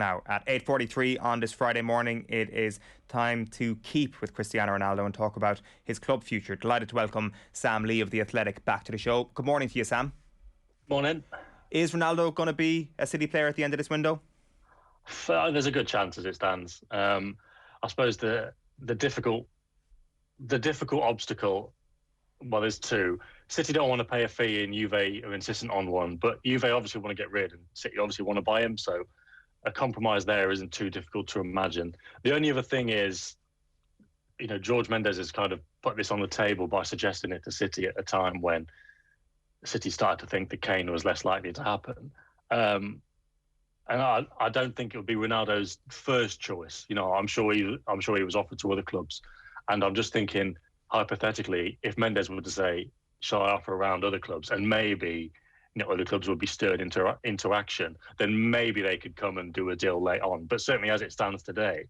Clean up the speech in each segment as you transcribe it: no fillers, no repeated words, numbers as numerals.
Now, at 8:43 on this Friday morning, it is time to keep with Cristiano Ronaldo and talk about his club future. Delighted to welcome Sam Lee of The Athletic back to the show. Good morning to you, Sam. Morning. Is Ronaldo going to be a City player at the end of this window? There's a good chance as it stands. I suppose the difficult obstacle, well, there's two. City don't want to pay a fee and Juve are insistent on one, but Juve obviously want to get rid and City obviously want to buy him, so a compromise there isn't too difficult to imagine. The only other thing is, George Mendes has kind of put this on the table by suggesting it to City at a time when City started to think that Kane was less likely to happen. And I don't think it would be Ronaldo's first choice. I'm sure he was offered to other clubs, and I'm just thinking hypothetically, if Mendes were to say, "Shall I offer around other clubs?" and maybe other clubs would be stirred into action, then maybe they could come and do a deal late on. But certainly, as it stands today,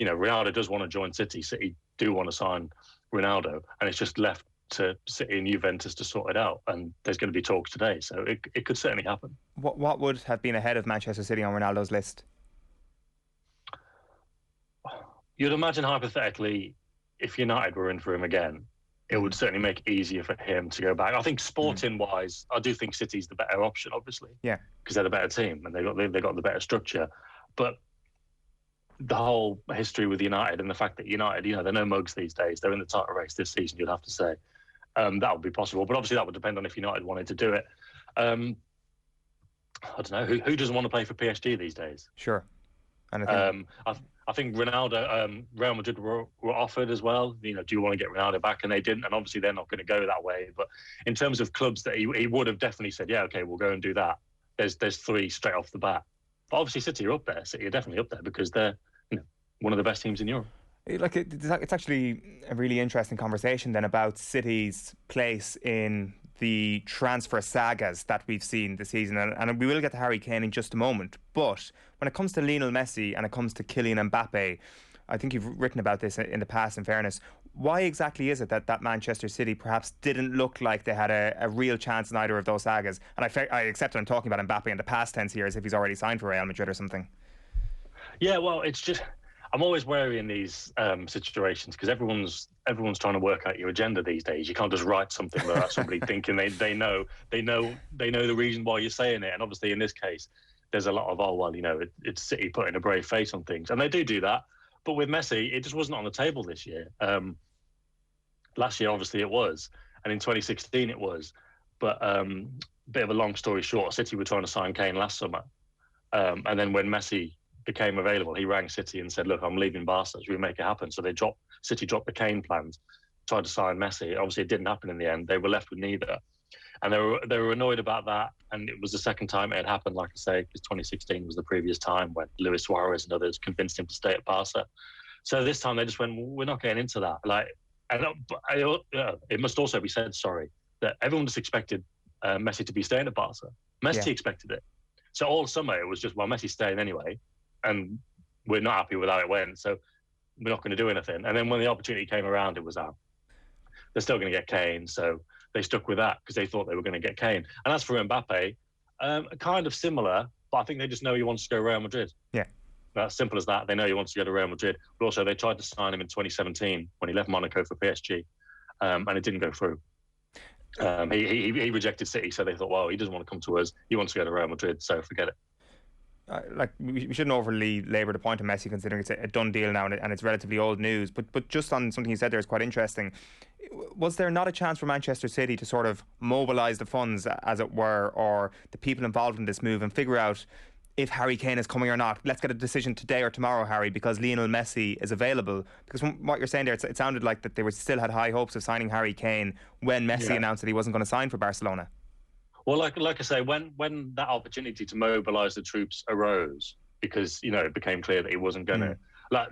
Ronaldo does want to join City. City do want to sign Ronaldo, and it's just left to City and Juventus to sort it out. And there's going to be talks today, so it could certainly happen. What would have been ahead of Manchester City on Ronaldo's list? You'd imagine, hypothetically, if United were in for him again, it would certainly make it easier for him to go back. I think sporting-wise, I do think City's the better option, obviously. Yeah. Because they're the better team and they got the better structure. But the whole history with United and the fact that United, they're no mugs these days. They're in the title race this season, you'd have to say. That would be possible. But obviously that would depend on if United wanted to do it. I don't know. Who doesn't want to play for PSG these days? Sure. And I think Ronaldo, Real Madrid were offered as well. Do you want to get Ronaldo back? And they didn't. And obviously they're not going to go that way. But in terms of clubs that he would have definitely said, yeah, okay, we'll go and do that. There's three straight off the bat. But obviously City are up there. City are definitely up there because they're one of the best teams in Europe. It's actually a really interesting conversation then about City's place in the transfer sagas that we've seen this season, and we will get to Harry Kane in just a moment. But when it comes to Lionel Messi and it comes to Kylian Mbappe, I think you've written about this in the past, in fairness. Why exactly is it that Manchester City perhaps didn't look like they had a real chance in either of those sagas? And I accept that I'm talking about Mbappe in the past tense here, as if he's already signed for Real Madrid or something. Yeah, well, it's just, I'm always wary in these situations because everyone's trying to work out your agenda these days. You can't just write something without somebody thinking they know the reason why you're saying it. And obviously in this case, there's a lot of it's City putting a brave face on things, and they do that. But with Messi, it just wasn't on the table this year. Last year, obviously, it was, and in 2016, it was. But bit of a long story short, City were trying to sign Kane last summer, and then when Messi became available, he rang City and said, "Look, I'm leaving Barca. Should we make it happen?" So City dropped the Kane plans, tried to sign Messi. Obviously, it didn't happen in the end. They were left with neither, and they were annoyed about that. And it was the second time it had happened. Like I say, because 2016 was the previous time when Luis Suarez and others convinced him to stay at Barca. So this time they just went, "We're not getting into that." It must also be said, that everyone just expected Messi to be staying at Barca. Messi expected it. So all summer it was just, well, Messi's staying anyway, and we're not happy with how it went, so we're not going to do anything. And then when the opportunity came around, it was out. They're still going to get Kane, so they stuck with that because they thought they were going to get Kane. And as for Mbappe, kind of similar, but I think they just know he wants to go to Real Madrid. Yeah. That's simple as that. They know he wants to go to Real Madrid. But also they tried to sign him in 2017 when he left Monaco for PSG, and it didn't go through. He rejected City, so they thought, well, he doesn't want to come to us. He wants to go to Real Madrid, so forget it. We shouldn't overly labour the point of Messi, considering it's a done deal now and it's relatively old news. But just on something you said there is quite interesting. Was there not a chance for Manchester City to sort of mobilise the funds, as it were, or the people involved in this move and figure out if Harry Kane is coming or not? Let's get a decision today or tomorrow, Harry, because Lionel Messi is available. Because from what you're saying there, it sounded like that they still had high hopes of signing Harry Kane when Messi announced that he wasn't going to sign for Barcelona. Well, like I say, when that opportunity to mobilise the troops arose, because it became clear that he wasn't going to.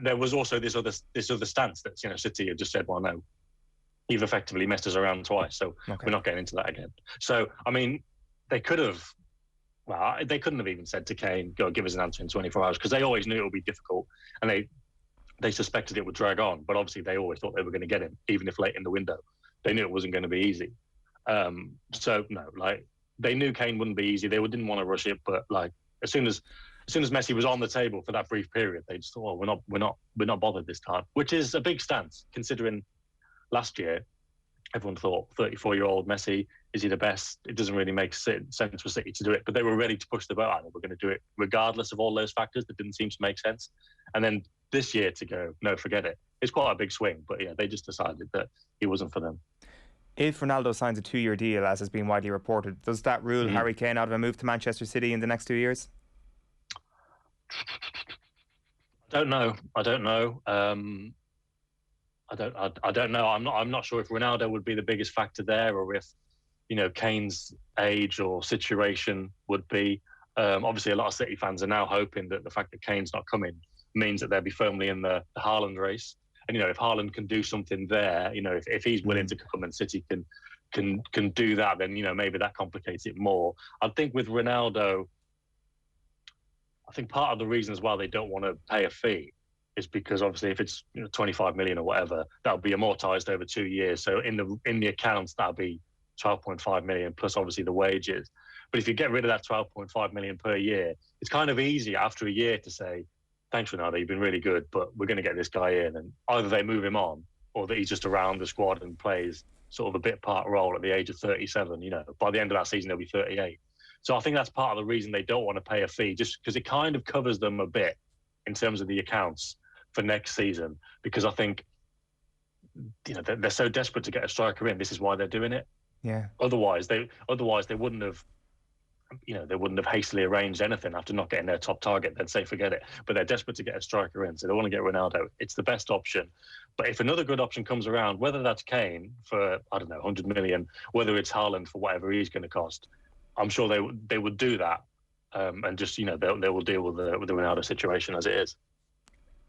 There was also this other stance that City had just said, well, no, you've effectively messed us around twice, so we're not getting into that again. So I mean, they couldn't have even said to Kane, "Go give us an answer in 24 hours," because they always knew it would be difficult, and they suspected it would drag on. But obviously, they always thought they were going to get him, even if late in the window. They knew it wasn't going to be easy. So no, they knew Kane wouldn't be easy. They didn't want to rush it, but as soon as soon as Messi was on the table for that brief period, they just thought, oh, we're not bothered this time, which is a big stance considering last year everyone thought 34-year-old Messi, is he the best? It doesn't really make sense for City to do it, but they were ready to push the boat out. We're going to do it regardless of all those factors that didn't seem to make sense. And then this year to go, no, forget it. It's quite a big swing, but yeah, they just decided that he wasn't for them. If Ronaldo signs a 2-year deal, as has been widely reported, does that rule Harry Kane out of a move to Manchester City in the next 2 years? I don't know. I don't know. I'm not sure if Ronaldo would be the biggest factor there, or if, you know, Kane's age or situation would be. Obviously, a lot of City fans are now hoping that the fact that Kane's not coming means that they'll be firmly in the Haaland race. And, you know, if Haaland can do something there, you know, if he's willing to come and City can do that, then, you know, maybe that complicates it more. I think with Ronaldo, I think part of the reasons why they don't want to pay a fee is because obviously if it's, you know, 25 million or whatever, that'll be amortized over 2 years. So in the accounts, that'll be 12.5 million plus obviously the wages. But if you get rid of that 12.5 million per year, it's kind of easy after a year to say, thanks, Ronaldo, you've been really good, but we're going to get this guy in. And either they move him on or that he's just around the squad and plays sort of a bit part role at the age of 37. You know, by the end of that season, he'll be 38. So I think that's part of the reason they don't want to pay a fee, just because it kind of covers them a bit in terms of the accounts for next season. Because I think, you know, they're so desperate to get a striker in. This is why they're doing it. Yeah. Otherwise they wouldn't have, you know, they wouldn't have hastily arranged anything after not getting their top target. They'd say, forget it. But they're desperate to get a striker in, so they want to get Ronaldo. It's the best option. But if another good option comes around, whether that's Kane for, I don't know, 100 million, whether it's Haaland for whatever he's going to cost, I'm sure they would do that. And just, you know, they will deal with the Ronaldo situation as it is.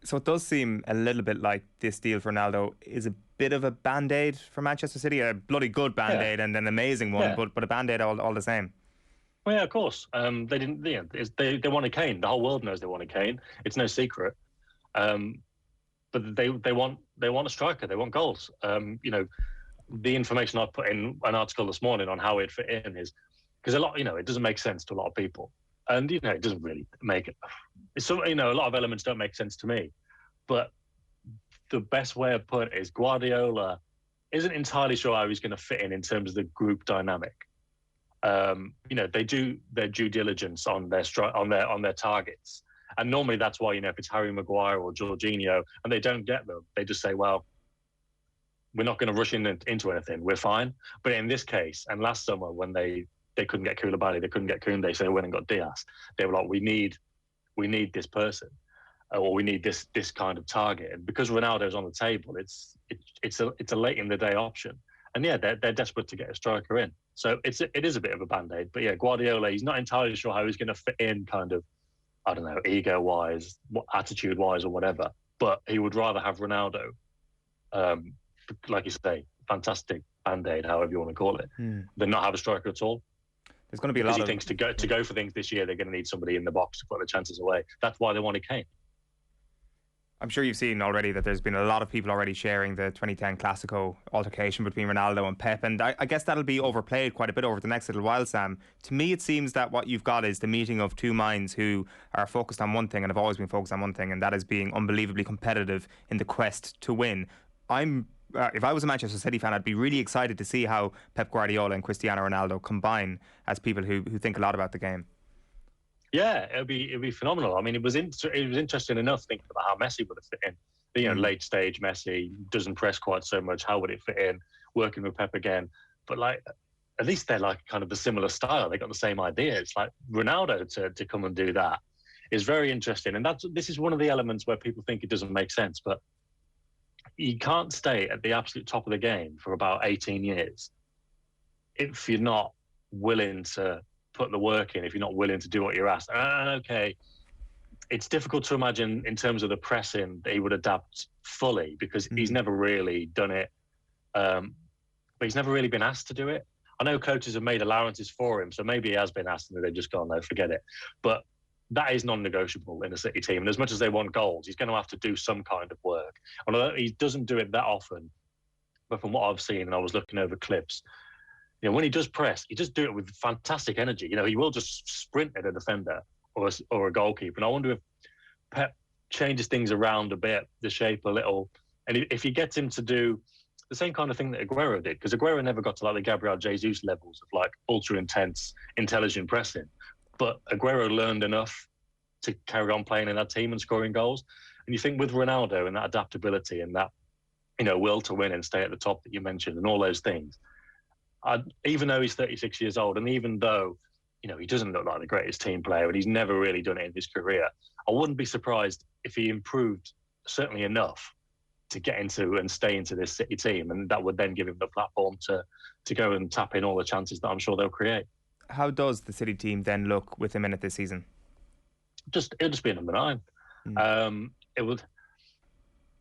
So it does seem a little bit like this deal for Ronaldo is a bit of a band-aid for Manchester City, a bloody good band-aid and an amazing one, but a band-aid all the same. Well, yeah, of course. They didn't. You know, they wanted Kane. The whole world knows they wanted Kane. It's no secret. But they want a striker. They want goals. You know, the information I put in an article this morning on how it fit in is because a lot. You know, it doesn't make sense to a lot of people, and you know, it doesn't really make it. So, you know, a lot of elements don't make sense to me. But the best way of putting it is Guardiola isn't entirely sure how he's going to fit in terms of the group dynamic. You know, they do their due diligence on their targets, and normally that's why, you know, if it's Harry Maguire or Jorginho and they don't get them, they just say, well, we're not going to rush into anything, we're fine. But in this case, and last summer when they couldn't get Koulibaly, they couldn't get Koundé, so they went and got Diaz. They were like, we need this person, or we need this kind of target. And because Ronaldo's on the table, it's a late in the day option. And yeah, they're desperate to get a striker in. So it is a bit of a band-aid. But yeah, Guardiola, he's not entirely sure how he's going to fit in, kind of, I don't know, ego-wise, attitude-wise, or whatever. But he would rather have Ronaldo, like you say, fantastic band-aid, however you want to call it, than not have a striker at all. There's going to be a lot of things to go for things this year. They're going to need somebody in the box to put the chances away. That's why they wanted Kane. I'm sure you've seen already that there's been a lot of people already sharing the 2010 Clasico altercation between Ronaldo and Pep, and I guess that'll be overplayed quite a bit over the next little while, Sam. To me, it seems that what you've got is the meeting of two minds who are focused on one thing and have always been focused on one thing, and that is being unbelievably competitive in the quest to win. If I was a Manchester City fan, I'd be really excited to see how Pep Guardiola and Cristiano Ronaldo combine as people who think a lot about the game. Yeah, it'd be phenomenal. I mean, it was interesting enough thinking about how Messi would have fit in. You know, late stage Messi doesn't press quite so much. How would it fit in? Working with Pep again, but like at least they're like kind of the similar style. They got the same idea. It's like Ronaldo to come and do that is very interesting, and this is one of the elements where people think it doesn't make sense, but you can't stay at the absolute top of the game for about 18 years if you're not willing to put the work in, if you're not willing to do what you're asked. And okay, it's difficult to imagine in terms of the pressing that he would adapt fully because he's never really done it. But he's never really been asked to do it. I know coaches have made allowances for him, so maybe he has been asked and they've just gone, no, forget it. But that is non-negotiable in a City team. And as much as they want goals, he's going to have to do some kind of work. And although he doesn't do it that often, but from what I've seen, and I was looking over clips, you know, when he does press, he does do it with fantastic energy. You know, he will just sprint at a defender or a goalkeeper. And I wonder if Pep changes things around a bit, the shape a little, and if he gets him to do the same kind of thing that Aguero did, because Aguero never got to like the Gabriel Jesus levels of like ultra intense, intelligent pressing, but Aguero learned enough to carry on playing in that team and scoring goals. And you think with Ronaldo and that adaptability and that, will to win and stay at the top that you mentioned and all those things, even though he's 36 years old and even though, he doesn't look like the greatest team player and he's never really done it in his career, I wouldn't be surprised if he improved certainly enough to get into and stay into this City team, and that would then give him the platform to go and tap in all the chances that I'm sure they'll create. How does the City team then look with him in it this season? It'll just be a number 9.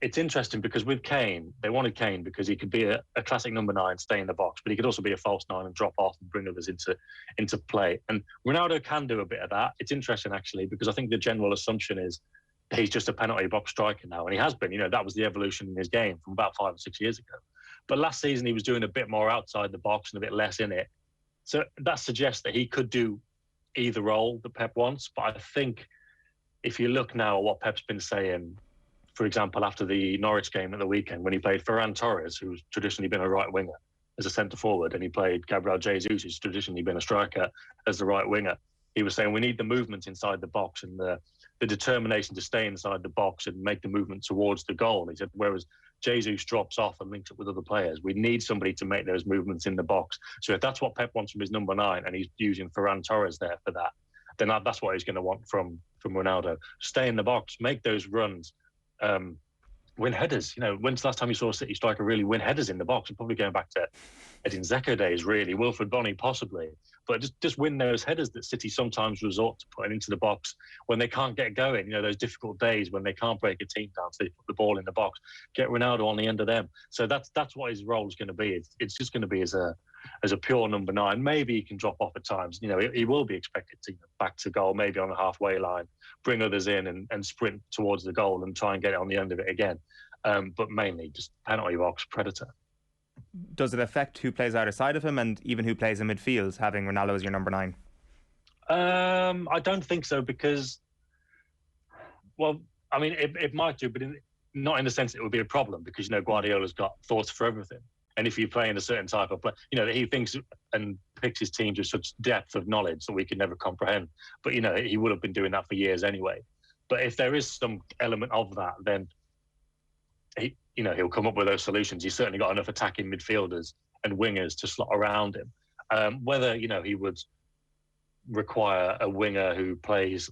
It's interesting because with Kane, they wanted Kane because he could be a classic number 9, stay in the box, but he could also be a false 9 and drop off and bring others into play. And Ronaldo can do a bit of that. It's interesting, actually, because I think the general assumption is he's just a penalty box striker now. And he has been, that was the evolution in his game from about 5 or 6 years ago. But last season, he was doing a bit more outside the box and a bit less in it. So that suggests that he could do either role that Pep wants. But I think if you look now at what Pep's been saying, for example, after the Norwich game at the weekend, when he played Ferran Torres, who's traditionally been a right winger, as a centre forward, and he played Gabriel Jesus, who's traditionally been a striker, as the right winger, he was saying we need the movement inside the box and the determination to stay inside the box and make the movement towards the goal. He said, whereas Jesus drops off and links up with other players, we need somebody to make those movements in the box. So if that's what Pep wants from his number 9 and he's using Ferran Torres there for that, then that's what he's going to want from Ronaldo. Stay in the box, make those runs, win headers. When's the last time you saw a City striker really win headers in the box? And probably going back to Edin Dzeko days, really. Wilfred Bonny, possibly. But just win those headers that City sometimes resort to putting into the box when they can't get going. Those difficult days when they can't break a team down, so they put the ball in the box. Get Ronaldo on the end of them. So that's what his role is going to be. It's just going to be as a pure number 9. Maybe he can drop off at times. He will be expected to back to goal, maybe on the halfway line, bring others in and sprint towards the goal and try and get it on the end of it again. But mainly just penalty box predator. Does it affect who plays either side of him and even who plays in midfield, having Ronaldo as your number 9? I don't think so because, it might do, but not in the sense it would be a problem because, Guardiola's got thoughts for everything. And if you play in a certain type of play, he thinks and picks his teams with such depth of knowledge that we could never comprehend. But, he would have been doing that for years anyway. But if there is some element of that, then he'll come up with those solutions. He's certainly got enough attacking midfielders and wingers to slot around him. Whether, he would require a winger who plays,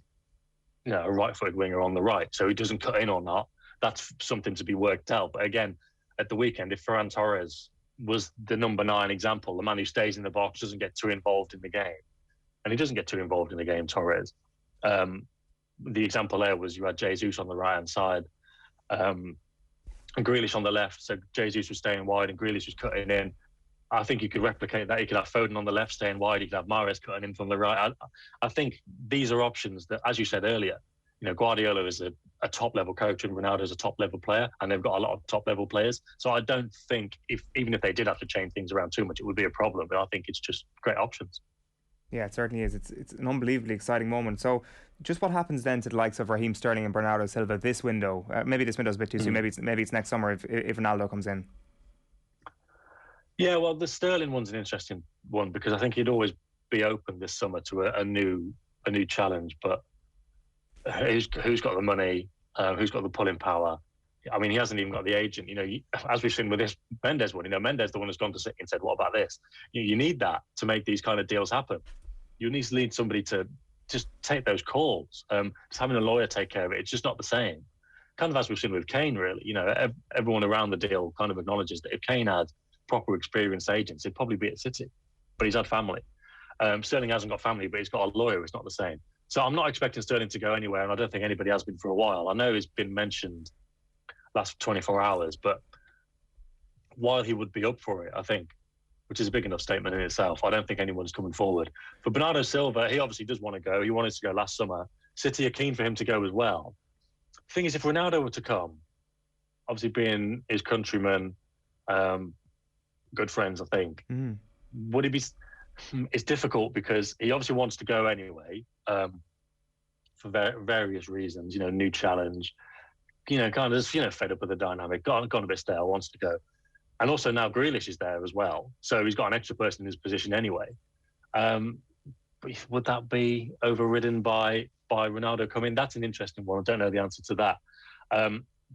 a right-footed winger on the right, so he doesn't cut in or not, that's something to be worked out. But again, at the weekend, if Ferran Torres was the number 9 example, the man who stays in the box, doesn't get too involved in the game, and he doesn't get too involved in the game, Torres. The example there was you had Jesus on the right-hand side, and Grealish on the left, so Jesus was staying wide and Grealish was cutting in. I think you could replicate that. You could have Foden on the left staying wide. You could have Mahrez cutting in from the right. I think these are options that, as you said earlier, Guardiola is a top-level coach and Ronaldo is a top-level player, and they've got a lot of top-level players. So I don't think, even if they did have to change things around too much, it would be a problem. But I think it's just great options. Yeah, it certainly is. It's an unbelievably exciting moment. So just what happens then to the likes of Raheem Sterling and Bernardo Silva this window? Maybe this window's a bit too soon. Maybe it's next summer if Ronaldo comes in. Yeah, well, the Sterling one's an interesting one because I think he'd always be open this summer to a new challenge. But who's got the money? Who's got the pulling power? I mean, he hasn't even got the agent. As we've seen with this Mendes one, Mendes, the one who's gone to City and said, "What about this?" You need that to make these kind of deals happen. You need somebody to just take those calls. Just having a lawyer take care of it, it's just not the same. Kind of as we've seen with Kane, really. Everyone around the deal kind of acknowledges that if Kane had proper experienced agents, he'd probably be at City. But he's had family. Sterling hasn't got family, but he's got a lawyer. It's not the same. So I'm not expecting Sterling to go anywhere, and I don't think anybody has been for a while. I know he's been mentioned last 24 hours, but while he would be up for it, I think, which is a big enough statement in itself, I don't think anyone's coming forward. For Bernardo Silva, he obviously does want to go. He wanted to go last summer. City are keen for him to go as well. The thing is, if Ronaldo were to come, obviously being his countryman, good friends, I think, would he be... It's difficult because he obviously wants to go anyway. for various reasons. New challenge. Kind of fed up with the dynamic, gone a bit stale, wants to go. And also now Grealish is there as well, so he's got an extra person in his position anyway. But would that be overridden by Ronaldo coming? That's an interesting one. I don't know the answer to that.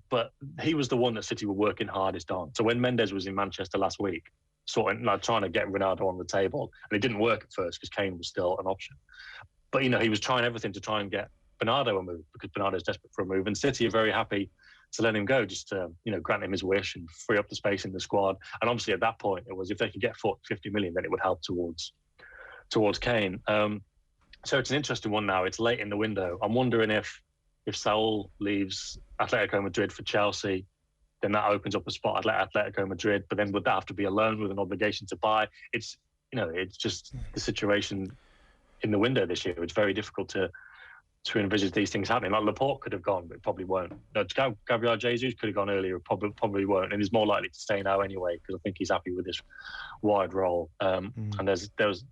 But he was the one that City were working hardest on. So when Mendes was in Manchester last week, trying to get Ronaldo on the table, and it didn't work at first because Kane was still an option. But he was trying everything to try and get Bernardo a move because Bernardo's desperate for a move, and City are very happy to let him go, just to grant him his wish and free up the space in the squad. And obviously at that point it was, if they could get 50 million, then it would help towards Kane. So it's an interesting one now. It's late in the window. I'm wondering if Saul leaves Atletico Madrid for Chelsea, then that opens up a spot at Atletico Madrid. But then would that have to be a loan with an obligation to buy? It's just the situation in the window this year. It's very difficult to envisage these things happening. Like Laporte could have gone, but probably won't. Gabriel Jesus could have gone earlier, probably won't, and he's more likely to stay now anyway because I think he's happy with this wide role. And there's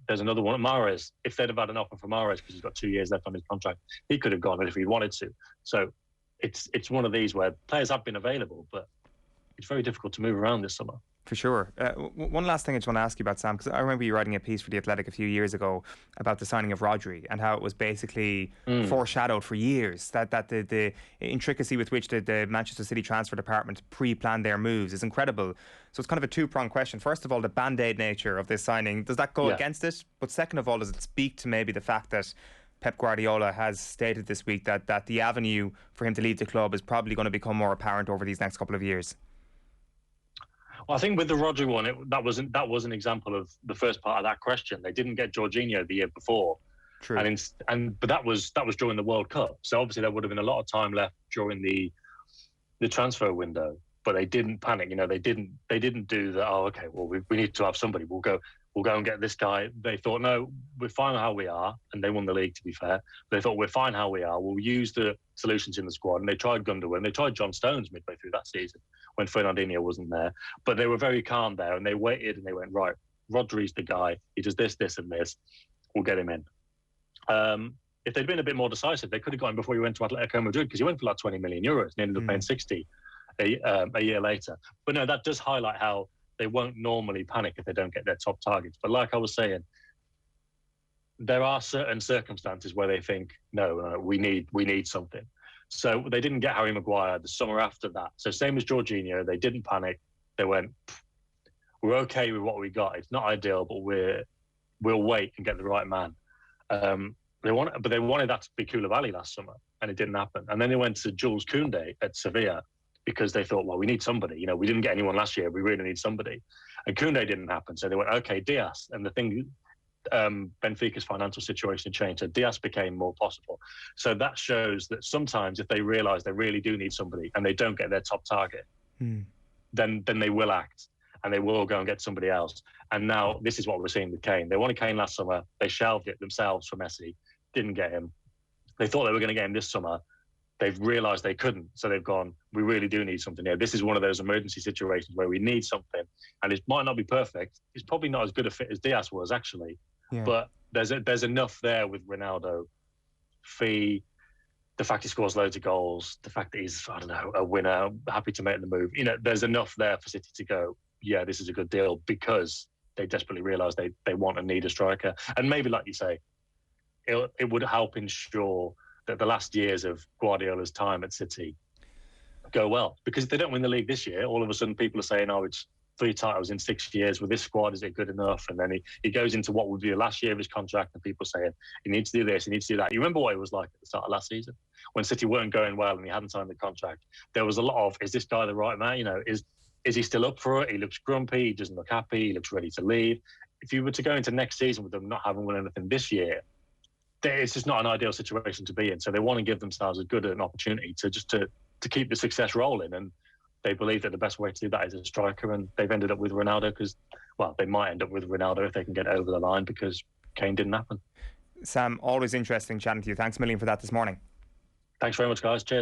another one, Mahrez. If they'd have had an offer for Mahrez because he's got 2 years left on his contract, he could have gone if he wanted to. So it's one of these where players have been available, but it's very difficult to move around this summer. For sure. One last thing I just want to ask you about, Sam, because I remember you writing a piece for The Athletic a few years ago about the signing of Rodri and how it was basically foreshadowed for years that the intricacy with which the Manchester City transfer department pre-planned their moves is incredible. So it's kind of a two-pronged question. First of all, the band-aid nature of this signing, does that go against it? But second of all, does it speak to maybe the fact that Pep Guardiola has stated this week that the avenue for him to leave the club is probably going to become more apparent over these next couple of years? Well, I think with the Rodri one, that was an example of the first part of that question. They didn't get Jorginho the year before, true, but that was during the World Cup. So obviously there would have been a lot of time left during the transfer window. But they didn't panic. They didn't do that. Oh, okay. Well, we need to have somebody. We'll go and get this guy. They thought, no, we're fine how we are, and they won the league. To be fair, they thought we're fine how we are. We'll use the solutions in the squad, and they tried Gundogan. They tried John Stones midway through that season when Fernandinho wasn't there. But they were very calm there, and they waited and they went, right, Rodri's the guy. He does this, this, and this. We'll get him in. If they'd been a bit more decisive, they could have got him before he went to Atletico Madrid because he went for like 20 million euros and ended up paying 60 a year later. But no, that does highlight how they won't normally panic if they don't get their top targets. But like I was saying, there are certain circumstances where they think, no, we need something. So they didn't get Harry Maguire the summer after that. So same as Jorginho, they didn't panic. They went, we're okay with what we got. It's not ideal, but we'll wait and get the right man. They wanted that to be Koulibaly last summer, and it didn't happen. And then they went to Jules Koundé at Sevilla because they thought, well, we need somebody. We didn't get anyone last year. We really need somebody. And Koundé didn't happen. So they went, okay, Diaz. And the thing, Benfica's financial situation changed. So Diaz became more possible. So that shows that sometimes if they realise they really do need somebody and they don't get their top target, then they will act and they will go and get somebody else. And now this is what we're seeing with Kane. They wanted Kane last summer. They shelved it themselves for Messi. Didn't get him. They thought they were going to get him this summer. They've realised they couldn't. So they've gone, we really do need something here. This is one of those emergency situations where we need something. And it might not be perfect. It's probably not as good a fit as Diaz was, actually. Yeah. But there's enough there with Ronaldo. Fee, the fact he scores loads of goals, the fact that he's, a winner, happy to make the move. There's enough there for City to go, yeah, this is a good deal, because they desperately realise they want and need a striker. And maybe, like you say, it would help ensure that the last years of Guardiola's time at City go well. Because if they don't win the league this year, all of a sudden people are saying, oh, it's 3 titles in 6 years. With this squad, is it good enough? And then he goes into what would be the last year of his contract, and people saying, he needs to do this, he needs to do that. You remember what it was like at the start of last season? When City weren't going well and he hadn't signed the contract, there was a lot of, is this guy the right man? Is he still up for it? He looks grumpy, he doesn't look happy, he looks ready to leave. If you were to go into next season with them not having won anything this year, it's just not an ideal situation to be in. So they want to give themselves as good an opportunity to keep the success rolling. And they believe that the best way to do that is a striker. And they've ended up with Ronaldo because, well, they might end up with Ronaldo if they can get over the line, because Kane didn't happen. Sam, always interesting chatting to you. Thanks a million for that this morning. Thanks very much, guys. Cheers.